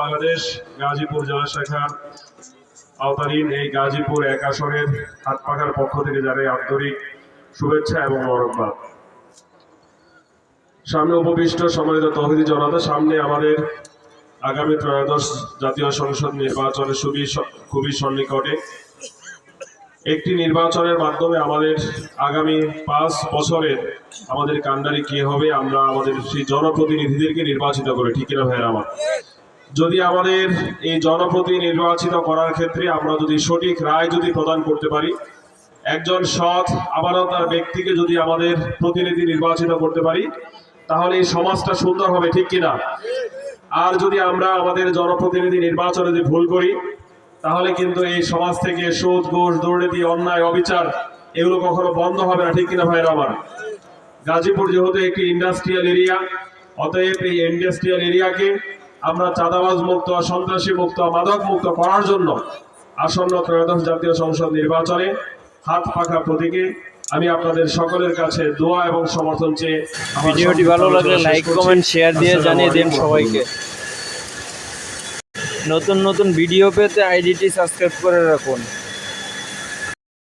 বাংলাদেশ গাজীপুর জেলা শাখার আওতাধীন এই গাজীপুর ১ আসনের হাত পাখার পক্ষ থেকে জানাই আন্তরিক শুভেচ্ছা এবং মোবারকবাদ। সামনে উপবিষ্ট সম্মানিত তৌহিদি জনতা, সামনে আমাদের আগামী ত্রয়োদশ জাতীয় সংসদ নির্বাচনের খুবই সন্নিকটে। একটি নির্বাচনের মাধ্যমে আমাদের আগামী ৫ বছরের আমাদের কান্ডারি কি হবে, আমরা আমাদের সেই জনপ্রতিনিধিদেরকে নির্বাচিত করি, ঠিক কিনা ভাইয়ের আমার? যদি আমাদের এই জনপ্রতিনিধি নির্বাচিত করার ক্ষেত্রে আমরা যদি সঠিক রায় যদি প্রদান করতে পারি, একজন সৎ আমানতদার ব্যক্তিকে যদি আমাদের প্রতিনিধি নির্বাচিত করতে পারি, তাহলে এই সমাজটা সুন্দর হবে, ঠিক কিনা? আর যদি আমরা আমাদের জনপ্রতিনিধি নির্বাচনে যদি ভুল করি, তাহলে কিন্তু এই সমাজ থেকে সুদ, ঘুষ, দুর্নীতি, অন্যায়, অবিচার এগুলো কখনো বন্ধ হবে না, ঠিক কিনা ভাইরা আমার? গাজীপুর যেহেতু একটি ইন্ডাস্ট্রিয়াল এরিয়া, অতএব এই ইন্ডাস্ট্রিয়াল এরিয়াকে আমরা চাঁদাবাজ মুক্ত, সন্ত্রাসী মুক্ত, মাদক মুক্ত করার জন্য আসন্ন ত্রয়োদশ জাতীয় সংসদ নির্বাচনে হাত পাখা প্রতীকে আমি আপনাদের সকলের কাছে দোয়া এবং সমর্থন চেয়ে ভিডিওটি ভালো লাগলে লাইক, কমেন্ট, শেয়ার দিয়ে জানিয়ে দিন সবাইকে। নতুন নতুন ভিডিও পেতে আইডিটি সাবস্ক্রাইব করে রাখুন।